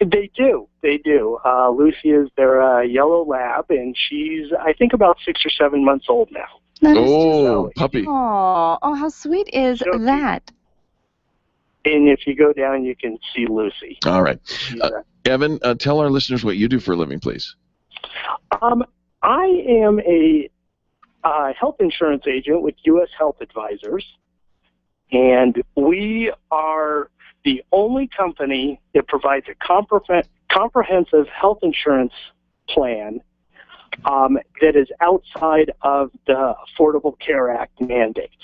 They do. Lucy is their yellow lab, and she's, I think, about 6 or 7 months old now. Puppy. Oh, how sweet is that? And if you go down, you can see Lucy. All right. Evan, tell our listeners what you do for a living, please. I am a health insurance agent with U.S. Health Advisors, and we are the only company that provides a comprehensive health insurance plan that is outside of the Affordable Care Act mandates.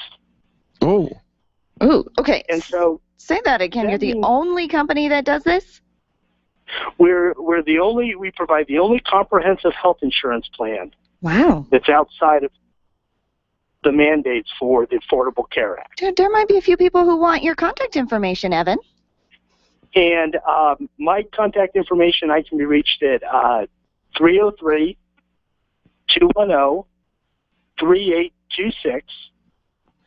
Oh. Ooh, okay. And so say that again. You're the only company that does this? We provide the only comprehensive health insurance plan. Wow. That's outside of the mandates for the Affordable Care Act. There might be a few people who want your contact information, Evan. And my contact information, I can be reached at 303-210-3826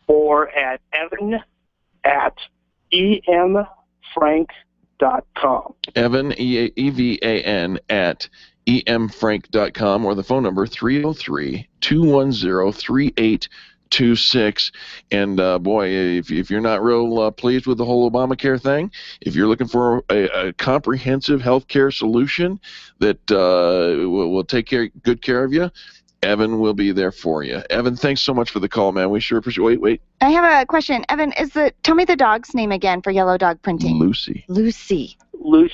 or at evan@emfrank.com. Evan, EVAN, at emfrank.com, or the phone number 303-210-3826. And boy, if you're not real pleased with the whole Obamacare thing, if you're looking for a comprehensive health care solution that will take good care of you, Evan will be there for you. Evan, thanks so much for the call, man. We sure appreciate. Wait. I have a question. Evan, tell me the dog's name again for Yellow Dog Printing. Lucy. All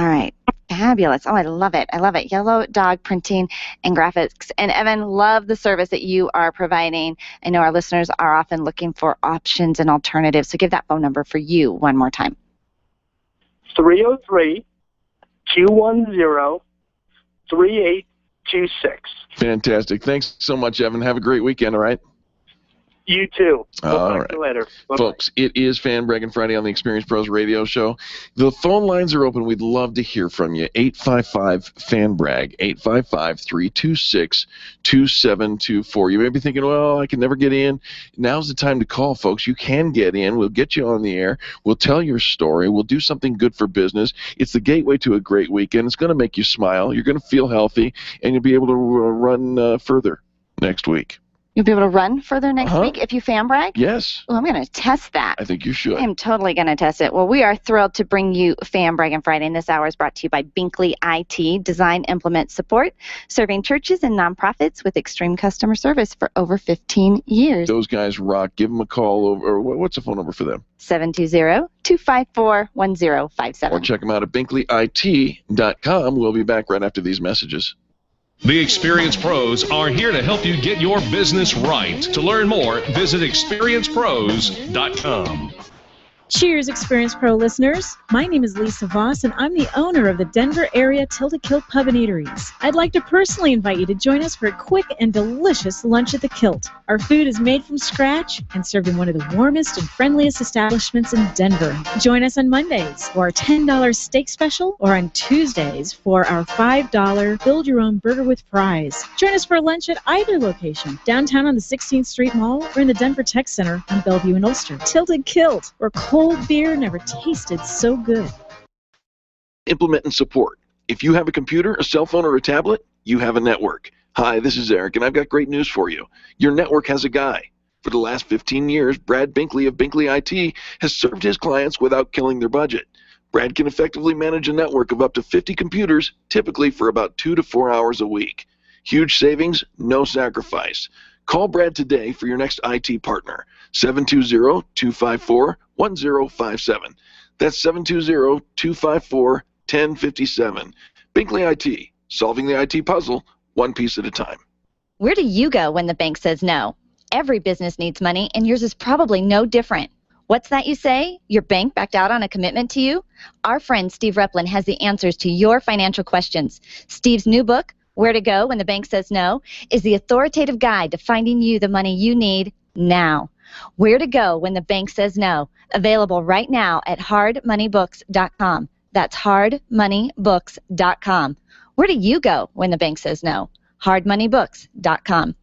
right. Fabulous. Oh, I love it. Yellow Dog Printing and Graphics. And Evan, love the service that you are providing. I know our listeners are often looking for options and alternatives. So give that phone number for you one more time. 303-210-3826. Fantastic. Thanks so much, Evan. Have a great weekend, all right? You too. All right. See you later. Bye-bye. Folks, it is Fan Braggin Friday on the Experience Pros Radio Show. The phone lines are open. We'd love to hear from you. 855-FAN-BRAG, 855-326-2724. You may be thinking, well, I can never get in. Now's the time to call, folks. You can get in. We'll get you on the air. We'll tell your story. We'll do something good for business. It's the gateway to a great weekend. It's going to make you smile. You're going to feel healthy, and you'll be able to run further next week. You'll be able to run further next week if you fan brag? Yes. Oh, I'm going to test that. I think you should. I'm totally going to test it. Well, we are thrilled to bring you Fan Braggin Friday, and this hour is brought to you by Binkley IT, Design Implement Support, serving churches and nonprofits with extreme customer service for over 15 years. Those guys rock. Give them a call over. What's the phone number for them? 720-254-1057. Or check them out at binkleyit.com. We'll be back right after these messages. The Experience Pros are here to help you get your business right. To learn more, visit experiencepros.com. Cheers, Experience Pro listeners. My name is Lisa Voss, and I'm the owner of the Denver area Tilted Kilt Pub and Eateries. I'd like to personally invite you to join us for a quick and delicious lunch at the Kilt. Our food is made from scratch and served in one of the warmest and friendliest establishments in Denver. Join us on Mondays for our $10 steak special, or on Tuesdays for our $5 build-your-own burger with fries. Join us for lunch at either location, downtown on the 16th Street Mall or in the Denver Tech Center on Bellevue and Ulster. Tilted Kilt, where cold beer never tasted so good. Implement and support. If you have a computer, a cell phone, or a tablet, you have a network. Hi, this is Eric, and I've got great news for you. Your network has a guy. For the last 15 years, Brad Binkley of Binkley IT has served his clients without killing their budget. Brad can effectively manage a network of up to 50 computers, typically for about 2 to 4 hours a week. Huge savings, no sacrifice. Call Brad today for your next IT partner. 720-254-1057. That's 720-254-1057. Binkley IT, solving the IT puzzle one piece at a time. Where do you go when the bank says no? Every business needs money, and yours is probably no different. What's that you say? Your bank backed out on a commitment to you? Our friend Steve Replin has the answers to your financial questions. Steve's new book, Where to Go When the Bank Says No, is the authoritative guide to finding you the money you need now. Where to Go When the Bank Says No, available right now at hardmoneybooks.com. That's hardmoneybooks.com. Where do you go when the bank says no? hardmoneybooks.com.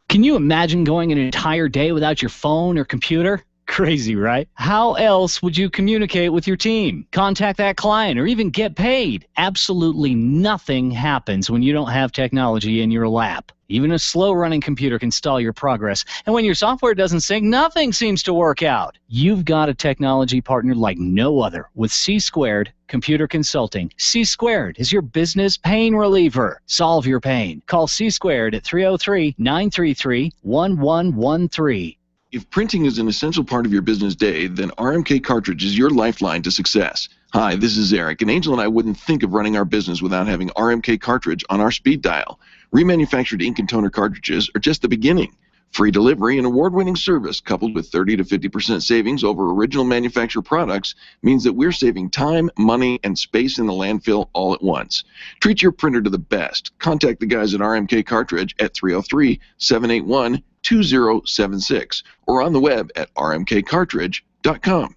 Can you imagine going an entire day without your phone or computer? Crazy, right? How else would you communicate with your team, contact that client, or even get paid? Absolutely nothing happens when you don't have technology in your lap. Even a slow-running computer can stall your progress. And when your software doesn't sync, nothing seems to work out. You've got a technology partner like no other with C-Squared Computer Consulting. C-Squared is your business pain reliever. Solve your pain. Call C-Squared at 303-933-1113. If printing is an essential part of your business day, then RMK Cartridge is your lifeline to success. Hi, this is Eric, and Angel and I wouldn't think of running our business without having RMK Cartridge on our speed dial. Remanufactured ink and toner cartridges are just the beginning. Free delivery and award-winning service coupled with 30 to 50% savings over original manufacturer products means that we're saving time, money, and space in the landfill all at once. Treat your printer to the best. Contact the guys at RMK Cartridge at 303-781-2076 or on the web at rmkcartridge.com.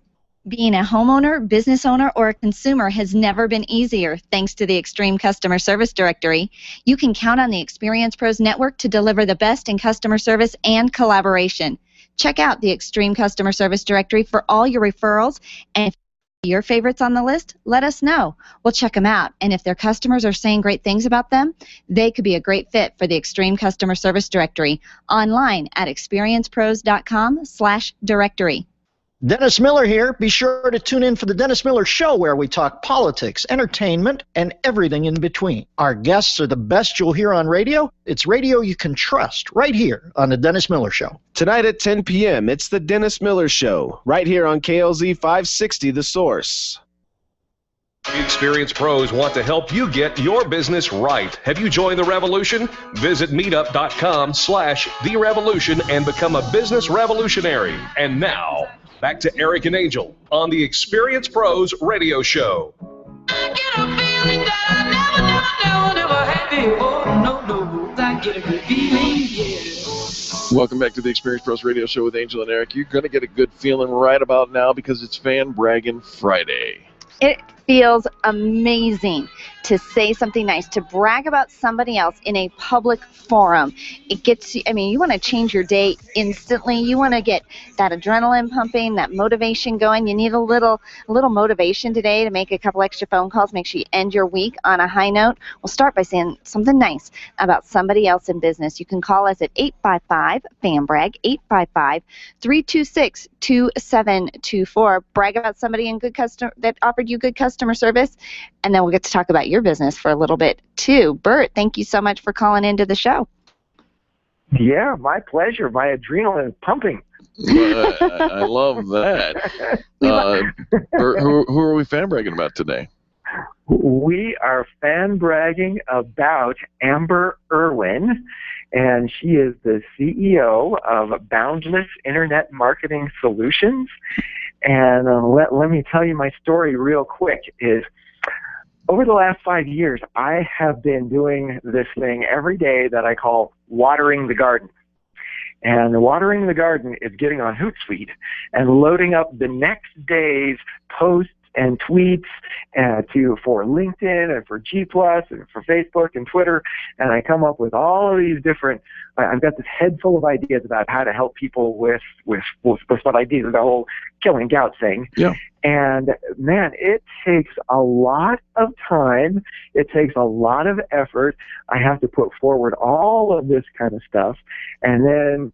Being a homeowner, business owner, or a consumer has never been easier thanks to the Extreme Customer Service Directory. You can count on the Experience Pros Network to deliver the best in customer service and collaboration. Check out the Extreme Customer Service Directory for all your referrals, and if your favorites on the list, let us know. We'll check them out, and if their customers are saying great things about them, they could be a great fit for the Extreme Customer Service Directory online at experiencepros.com/directory. Dennis Miller here. Be sure to tune in for the Dennis Miller Show, where we talk politics, entertainment, and everything in between. Our guests are the best you'll hear on radio. It's radio you can trust right here on the Dennis Miller Show. Tonight at 10 p.m., it's the Dennis Miller Show, right here on KLZ 560, The Source. Experienced pros want to help you get your business right. Have you joined the revolution? Visit meetup.com/therevolution and become a business revolutionary. And now, back to Eric and Angel on the Experienced Pros Radio Show. Welcome back to the Experienced Pros Radio Show with Angel and Eric. You're going to get a good feeling right about now because it's Fan Braggin' Friday. It feels amazing to say something nice, to brag about somebody else in a public forum. It gets you, I mean, you want to change your day instantly. You want to get that adrenaline pumping, that motivation going. You need a little motivation today to make a couple extra phone calls. Make sure you end your week on a high note. We'll start by saying something nice about somebody else in business. You can call us at 855-FANBRAG, 855-326-2724. Brag about somebody in good customer that offered you good customer service, and then we'll get to talk about your business for a little bit too. Bert, thank you so much for calling into the show. Yeah, my pleasure. My adrenaline is pumping. I love that. Bert, who are we fan bragging about today? We are fan bragging about Amber Irwin, and she is the CEO of Boundless Internet Marketing Solutions. And let me tell you my story real quick. Is over the last 5 years, I have been doing this thing every day that I call watering the garden. And watering the garden is getting on Hootsuite and loading up the next day's posts and tweets for LinkedIn and for G+ and for Facebook and Twitter. And I come up with all of these different, I've got this head full of ideas about how to help people with what I do, the whole killing gout thing. Yeah. And man, it takes a lot of time. It takes a lot of effort. I have to put forward all of this kind of stuff. And then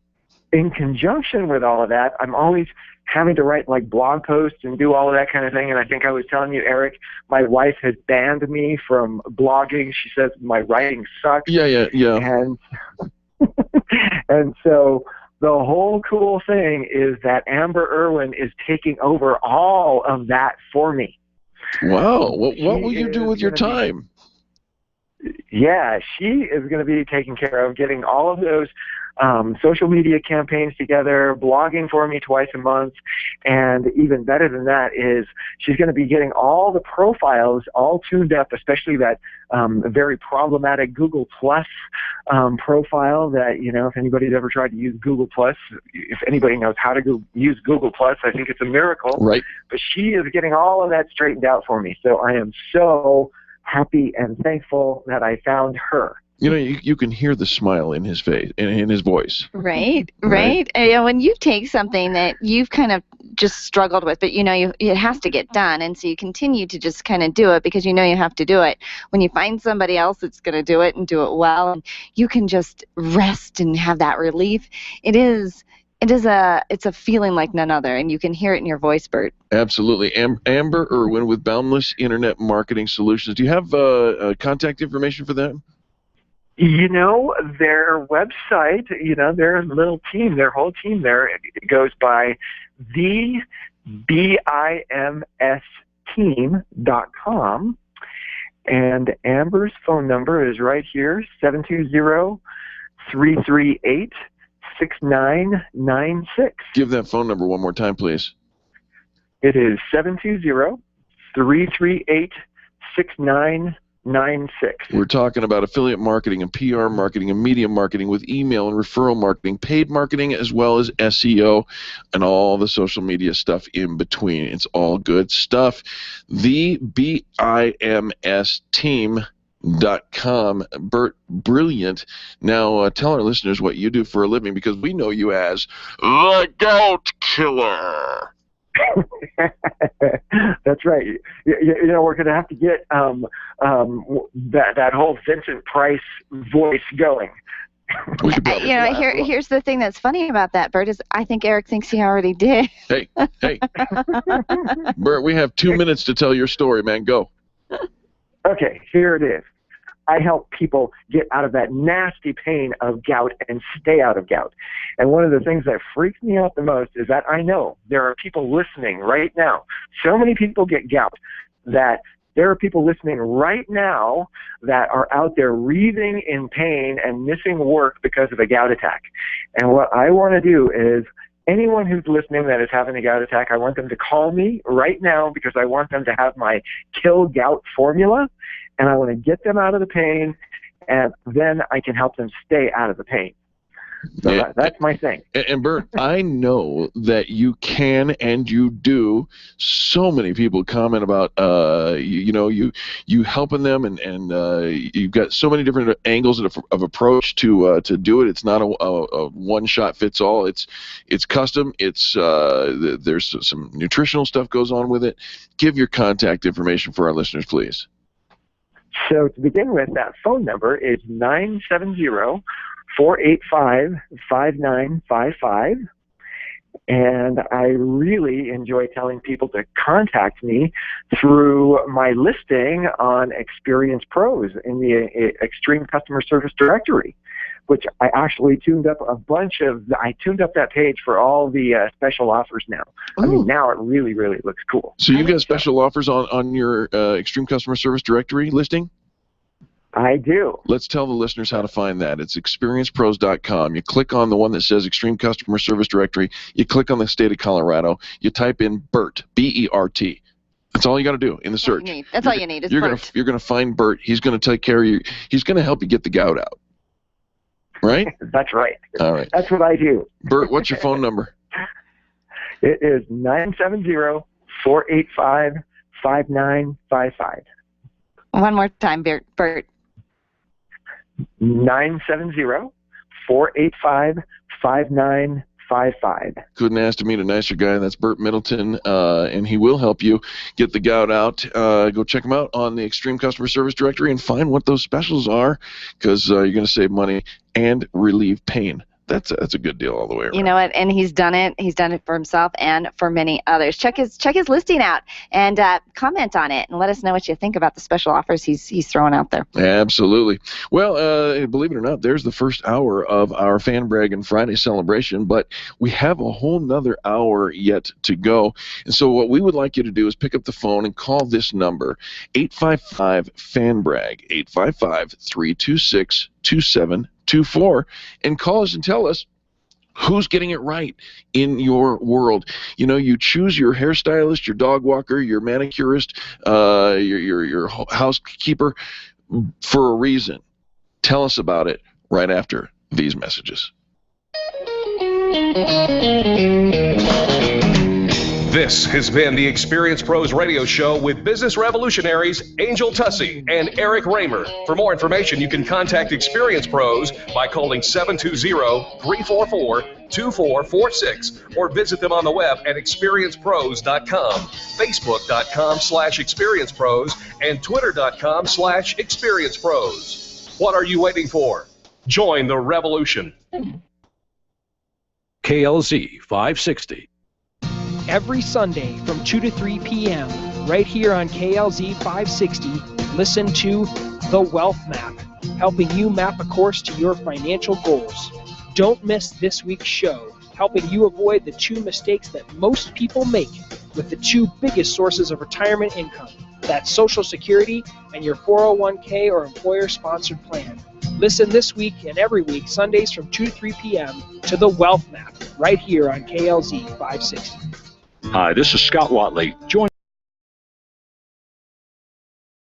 in conjunction with all of that, I'm always having to write like blog posts and do all of that kind of thing. And I think I was telling you, Eric, my wife has banned me from blogging. She says my writing sucks. Yeah. And and so the whole cool thing is that Amber Irwin is taking over all of that for me. Wow. What will you do with your time? Yeah, she is going to be taking care of getting all of those social media campaigns together, blogging for me twice a month, and even better than that is she's going to be getting all the profiles all tuned up, especially that very problematic Google Plus profile that, you know, if anybody's ever tried to use Google Plus, if anybody knows how to use Google Plus, I think it's a miracle. Right. But she is getting all of that straightened out for me, so I am so happy and thankful that I found her. You know, you can hear the smile in his face, in his voice. Right. And when you take something that you've kind of just struggled with, but it has to get done, and so you continue to just kind of do it because you know you have to do it. When you find somebody else that's going to do it and do it well, and you can just rest and have that relief, it's a feeling like none other, and you can hear it in your voice, Bert. Absolutely. Amber Irwin with Boundless Internet Marketing Solutions. Do you have contact information for them? Their website, their little team, their whole team there, it goes by the BIMSteam.com. And Amber's phone number is right here, 720-338-6996. Give that phone number one more time, please. It is 720-338-6996. We're talking about affiliate marketing and PR marketing and media marketing with email and referral marketing, paid marketing, as well as SEO and all the social media stuff in between. It's all good stuff. The BIMSteam.com. Bert, brilliant. Now tell our listeners what you do for a living, because we know you as the Goat Killer. That's right. We're going to have to get that whole Vincent Price voice going. Here's the thing that's funny about that, Bert, is I think Eric thinks he already did. Hey, Bert, we have 2 minutes to tell your story, man. Go. Okay, here it is. I help people get out of that nasty pain of gout and stay out of gout. And one of the things that freaks me out the most is that I know there are people listening right now. So many people get gout that there are people listening right now that are out there wreathing in pain and missing work because of a gout attack. And what I want to do is anyone who's listening that is having a gout attack, I want them to call me right now, because I want them to have my Kill Gout formula. And I want to get them out of the pain, and then I can help them stay out of the pain. So that's my thing. And Bert, I know that you can and you do. So many people comment about you helping them, and you've got so many different angles of approach to do it. It's not a one shot fits all. It's custom. It's there's some nutritional stuff goes on with it. Give your contact information for our listeners, please. So to begin with, that phone number is 970-485-5955. And I really enjoy telling people to contact me through my listing on Experience Pros in the Extreme Customer Service Directory, which I actually tuned up I tuned up that page for all the special offers now. Ooh. I mean, now it really, really looks cool. So you've got special offers on your Extreme Customer Service Directory listing? I do. Let's tell the listeners how to find that. It's experiencepros.com. You click on the one that says Extreme Customer Service Directory. You click on the state of Colorado. You type in BERT, B-E-R-T. That's all you got to do in the search. That's all you need is Bert. You're going to find Bert. He's going to take care of you. He's going to help you get the gout out. Right? That's right. All right. That's what I do. Bert, what's your phone number? It is 970-485-5955. One more time, Bert. 970-485-5955. Couldn't ask to meet a nicer guy. That's Bert Middleton, and he will help you get the gout out. Go check him out on the Extreme Customer Service Directory and find what those specials are, because you're going to save money and relieve pain. That's a good deal all the way around. You know what? And he's done it. He's done it for himself and for many others. Check his listing out and comment on it and let us know what you think about the special offers he's throwing out there. Absolutely. Well, believe it or not, there's the first hour of our Fan Braggin' Friday celebration, but we have a whole nother hour yet to go. And so what we would like you to do is pick up the phone and call this number, 855-FAN-BRAG, 855-326-2724, and call us and tell us who's getting it right in your world. You choose your hairstylist, your dog walker, your manicurist, your housekeeper for a reason. Tell us about it right after these messages. This has been the Experience Pros Radio Show with business revolutionaries Angel Tussey and Eric Raymer. For more information, you can contact Experience Pros by calling 720-344-2446 or visit them on the web at experiencepros.com, facebook.com/experiencepros, and twitter.com/experiencepros. What are you waiting for? Join the revolution. KLZ 560. Every Sunday from 2 to 3 p.m. right here on KLZ 560, listen to The Wealth Map, helping you map a course to your financial goals. Don't miss this week's show, helping you avoid the 2 mistakes that most people make with the 2 biggest sources of retirement income. That's Social Security and your 401k or employer-sponsored plan. Listen this week and every week, Sundays from 2 to 3 p.m. to The Wealth Map, right here on KLZ 560. Hi, this is Scott Watley. Join